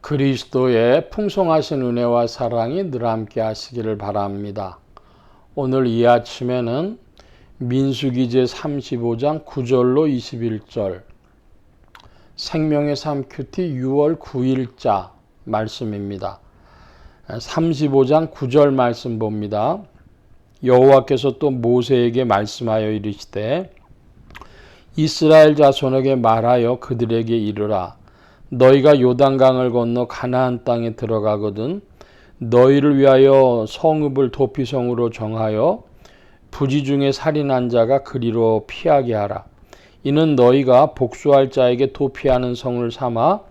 그리스도의 풍성하신 은혜와 사랑이 늘 함께 하시기를 바랍니다. 오늘 이 아침에는 민수기 제35장 9절로 21절 생명의 삶 큐티 6월 9일자 말씀입니다. 35장 9절 말씀 봅니다. 여호와께서 또 모세에게 말씀하여 이르시되 이스라엘 자손에게 말하여 그들에게 이르라. 너희가 요단강을 건너 가나안 땅에 들어가거든 너희를 위하여 성읍을 도피성으로 정하여 부지 중에 살인한 자가 그리로 피하게 하라. 이는 너희가 복수할 자에게 도피하는 성을 삼아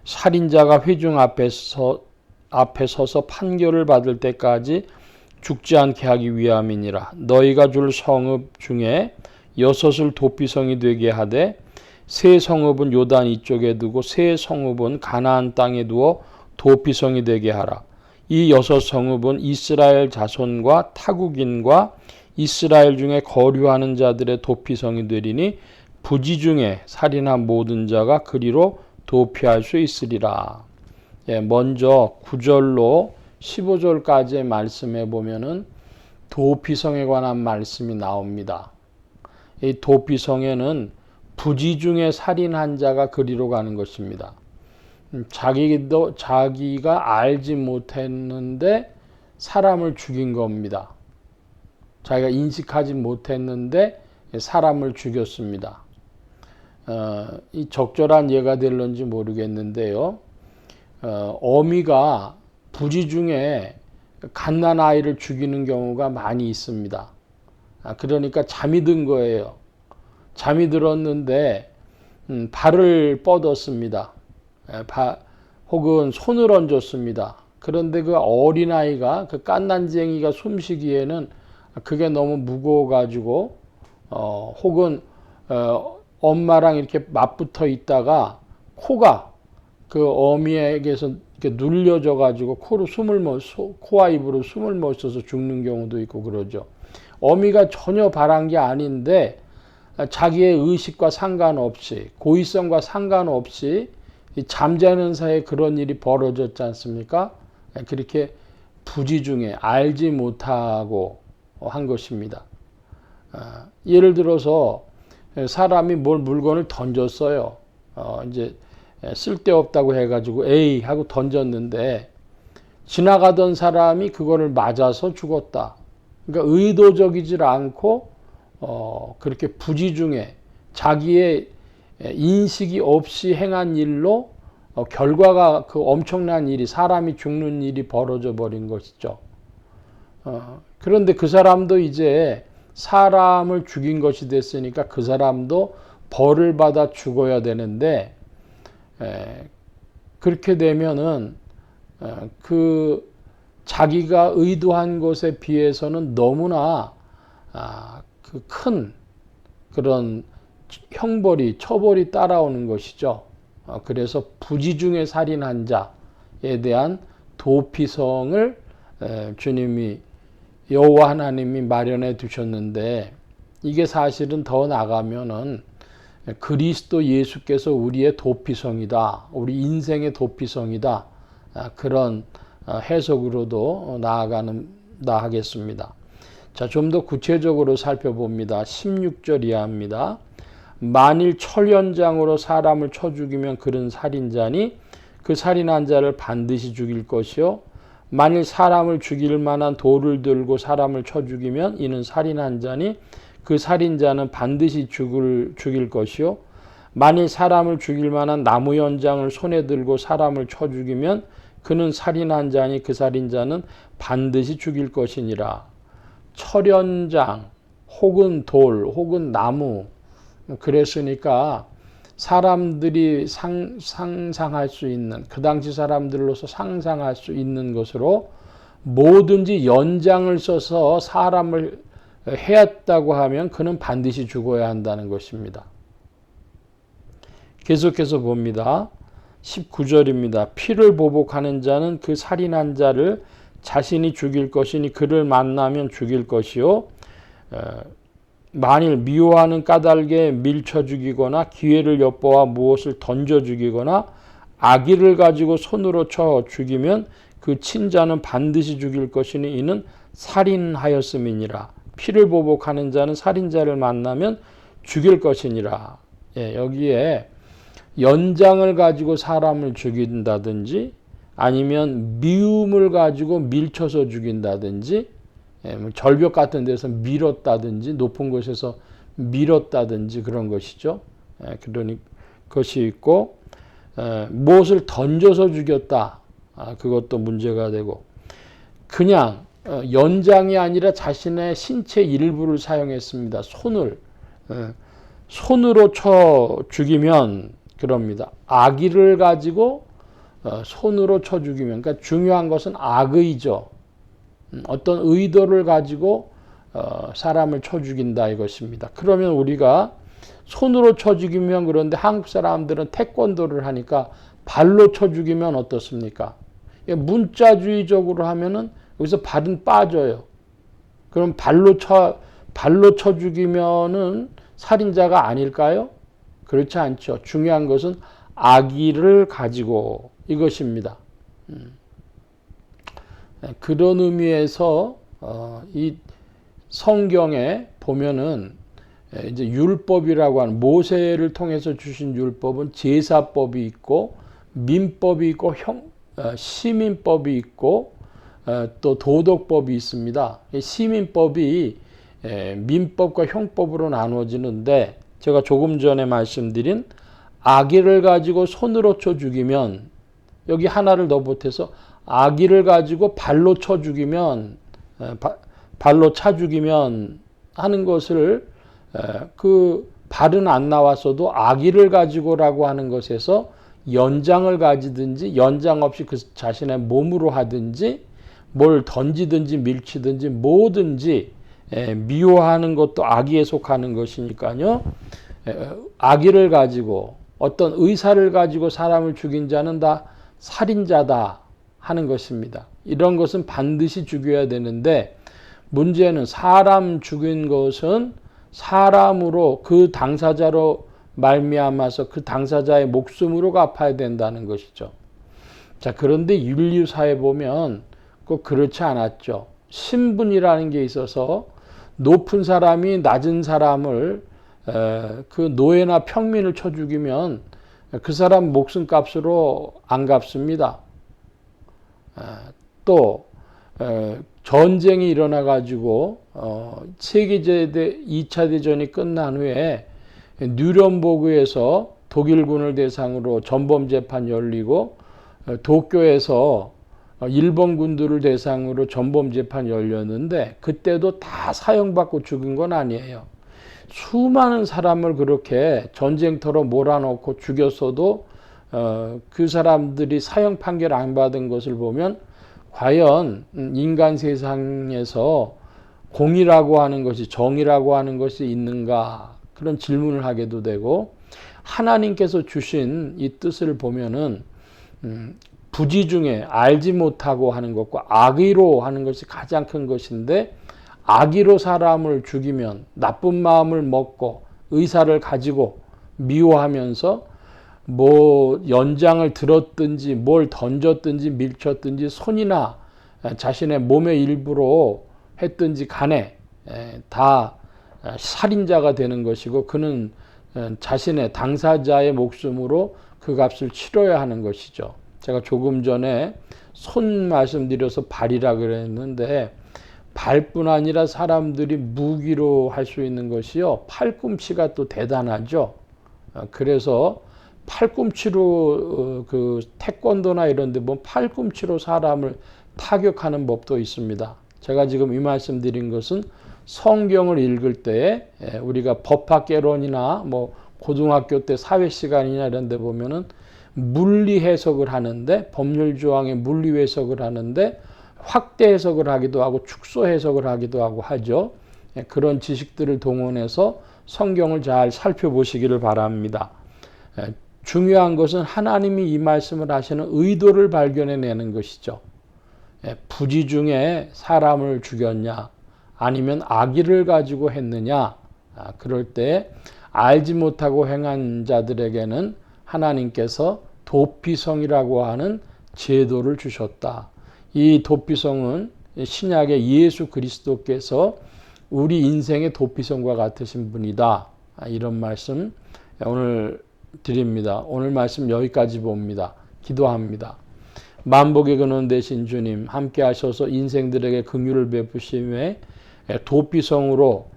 살인자가 회중 앞에 서서 판결을 받을 때까지 죽지 않게 하기 위함이니라. 너희가 줄 성읍 중에 6을 도피성이 되게 하되 세 성읍은 요단 이쪽에 두고 세 성읍은 가나안 땅에 두어 도피성이 되게 하라. 이 6성읍은 이스라엘 자손과 타국인과 이스라엘 중에 거류하는 자들의 도피성이 되리니 부지 중에 살인한 모든 자가 그리로 도피할 수 있으리라. 먼저 9절로 15절까지의 말씀에 보면은 도피성에 관한 말씀이 나옵니다. 이 도피성에는 부지 중에 살인한 자가 그리로 가는 것입니다. 자기가 알지 못했는데 사람을 죽인 겁니다. 자기가 인식하지 못했는데 사람을 죽였습니다. 이 적절한 예가 될런지 모르겠는데요. 어미가 부지 중에 갓난아이를 죽이는 경우가 많이 있습니다. 그러니까 잠이 든 거예요. 잠이 들었는데 발을 뻗었습니다. 혹은 손을 얹었습니다. 그런데 그 어린아이가 그 갓난쟁이가 숨쉬기에는 그게 너무 무거워가지고 혹은 엄마랑 이렇게 맞붙어 있다가 코가 그 어미에게서 이렇게 눌려져가지고 코와 입으로 숨을 못 쉬어서 죽는 경우도 있고 그러죠. 어미가 전혀 바란 게 아닌데 자기의 의식과 상관없이 고의성과 상관없이 잠자는 사이에 그런 일이 벌어졌지 않습니까? 그렇게 부지 중에 알지 못하고 한 것입니다. 예를 들어서 사람이 물건을 던졌어요. 이제 쓸데없다고 해가지고 에이 하고 던졌는데 지나가던 사람이 그거를 맞아서 죽었다. 그러니까 의도적이질 않고 그렇게 부지 중에 자기의 인식이 없이 행한 일로 결과가 그 엄청난 일이 사람이 죽는 일이 벌어져 버린 것이죠. 그런데 그 사람도 이제 사람을 죽인 것이 됐으니까 그 사람도 벌을 받아 죽어야 되는데 그렇게 되면은 그 자기가 의도한 것에 비해서는 너무나 그 큰 그런 형벌이 처벌이 따라오는 것이죠. 그래서 부지 중에 살인한 자에 대한 도피성을 주님이 여호와 하나님이 마련해 두셨는데 이게 사실은 더 나가면은 그리스도 예수께서 우리의 도피성이다. 우리 인생의 도피성이다. 그런 해석으로도 나아가겠습니다. 자, 좀 더 구체적으로 살펴봅니다. 16절 이하입니다. 만일 철연장으로 사람을 쳐 죽이면 그는 살인자니 그 살인한 자를 반드시 죽일 것이요. 만일 사람을 죽일 만한 돌을 들고 사람을 쳐 죽이면 이는 살인한 자니 그 살인자는 반드시 죽일 것이요. 만일 사람을 죽일 만한 나무 연장을 손에 들고 사람을 쳐 죽이면 그는 살인한 자니 그 살인자는 반드시 죽일 것이니라. 철연장 혹은 돌 혹은 나무 그랬으니까 사람들이 상상할 수 있는 그 당시 사람들로서 상상할 수 있는 것으로 뭐든지 연장을 써서 사람을 해왔다고 하면 그는 반드시 죽어야 한다는 것입니다. 계속해서 봅니다. 19절입니다. 피를 보복하는 자는 그 살인한 자를 자신이 죽일 것이니 그를 만나면 죽일 것이요. 만일 미워하는 까닭에 밀쳐 죽이거나 기회를 엿보아 무엇을 던져 죽이거나 아기를 가지고 손으로 쳐 죽이면 그 친자는 반드시 죽일 것이니 이는 살인하였음이니라. 피를 보복하는 자는 살인자를 만나면 죽일 것이니라. 예, 여기에 연장을 가지고 사람을 죽인다든지 아니면 미움을 가지고 밀쳐서 죽인다든지 절벽 같은 데서 밀었다든지 높은 곳에서 밀었다든지 그런 것이죠. 그러니 것이 있고 무엇을 던져서 죽였다. 그것도 문제가 되고 그냥 연장이 아니라 자신의 신체 일부를 사용했습니다. 손으로 쳐 죽이면 그럽니다. 아기를 가지고 손으로 쳐 죽이면 그러니까 중요한 것은 악의죠. 어떤 의도를 가지고 사람을 쳐 죽인다 이것입니다. 그러면 우리가 손으로 쳐 죽이면 그런데 한국 사람들은 태권도를 하니까 발로 쳐 죽이면 어떻습니까? 문자주의적으로 하면은 여기서 발은 빠져요. 그럼 발로 쳐 죽이면은 살인자가 아닐까요? 그렇지 않죠. 중요한 것은 악의를 가지고 이것입니다. 그런 의미에서 이 성경에 보면은 이제 율법이라고 하는 모세를 통해서 주신 율법은 제사법이 있고 민법이 있고 시민법이 있고 또 도덕법이 있습니다. 시민법이 민법과 형법으로 나누어지는데 제가 조금 전에 말씀드린 아기를 가지고 손으로 쳐 죽이면 여기 하나를 더 보태서 아기를 가지고 발로 쳐 죽이면 발로 차 죽이면 하는 것을 그 발은 안 나왔어도 아기를 가지고라고 하는 것에서 연장을 가지든지 연장 없이 그 자신의 몸으로 하든지 뭘 던지든지 밀치든지 뭐든지 미워하는 것도 악의에 속하는 것이니까요. 악의를 가지고 어떤 의사를 가지고 사람을 죽인 자는 다 살인자다 하는 것입니다. 이런 것은 반드시 죽여야 되는데 문제는 사람 죽인 것은 사람으로 그 당사자로 말미암아서 그 당사자의 목숨으로 갚아야 된다는 것이죠. 자, 그런데 인류사에 보면 꼭 그렇지 않았죠. 신분이라는 게 있어서 높은 사람이 낮은 사람을 그 노예나 평민을 쳐 죽이면 그 사람 목숨값으로 안 갚습니다. 또 전쟁이 일어나 가지고 세계제 2차 대전이 끝난 후에 뉴런버그에서 독일군을 대상으로 전범 재판 열리고 도쿄에서 일본 군들을 대상으로 전범 재판 열렸는데 그때도 다 사형받고 죽은 건 아니에요. 수많은 사람을 그렇게 전쟁터로 몰아넣고 죽였어도 그 사람들이 사형 판결 안 받은 것을 보면 과연 인간 세상에서 공의라고 하는 것이 정의라고 하는 것이 있는가 그런 질문을 하게도 되고 하나님께서 주신 이 뜻을 보면은 부지 중에 알지 못하고 하는 것과 악의로 하는 것이 가장 큰 것인데 악의로 사람을 죽이면 나쁜 마음을 먹고 의사를 가지고 미워하면서 뭐 연장을 들었든지 뭘 던졌든지 밀쳤든지 손이나 자신의 몸의 일부로 했든지 간에 다 살인자가 되는 것이고 그는 자신의 당사자의 목숨으로 그 값을 치러야 하는 것이죠. 제가 조금 전에 손 말씀드려서 발이라 그랬는데 발뿐 아니라 사람들이 무기로 할 수 있는 것이요. 팔꿈치가 또 대단하죠. 그래서 팔꿈치로 그 태권도나 이런 데 보면 팔꿈치로 사람을 타격하는 법도 있습니다. 제가 지금 이 말씀 드린 것은 성경을 읽을 때 우리가 법학개론이나 뭐 고등학교 때 사회 시간이나 이런 데 보면은 물리 해석을 하는데 법률 조항의 물리 해석을 하는데 확대 해석을 하기도 하고 축소 해석을 하기도 하고 하죠. 그런 지식들을 동원해서 성경을 잘 살펴보시기를 바랍니다. 중요한 것은 하나님이 이 말씀을 하시는 의도를 발견해내는 것이죠. 부지 중에 사람을 죽였냐 아니면 악의를 가지고 했느냐 그럴 때 알지 못하고 행한 자들에게는 하나님께서 도피성이라고 하는 제도를 주셨다. 이 도피성은 신약의 예수 그리스도께서 우리 인생의 도피성과 같으신 분이다. 이런 말씀 오늘 드립니다. 오늘 말씀 여기까지 봅니다. 기도합니다. 만복의 근원 되신 주님, 함께 하셔서 인생들에게 긍휼을 베푸심에 도피성으로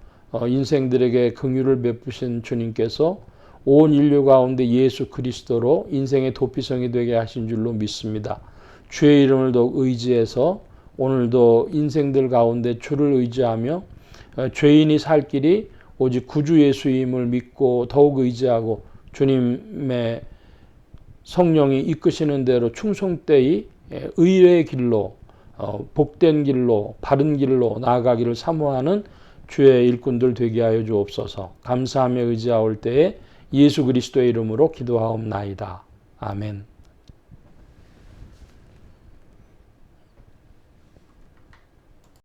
인생들에게 긍휼을 베푸신 주님께서 온 인류 가운데 예수 그리스도로 인생의 도피성이 되게 하신 줄로 믿습니다. 주의 이름을 더욱 의지해서 오늘도 인생들 가운데 주를 의지하며 죄인이 살 길이 오직 구주 예수임을 믿고 더욱 의지하고 주님의 성령이 이끄시는 대로 충성되이 의의 길로 복된 길로 바른 길로 나아가기를 사모하는 주의 일꾼들 되게 하여 주옵소서. 감사하며 의지하올 때에 예수 그리스도의 이름으로 기도하옵나이다. 아멘.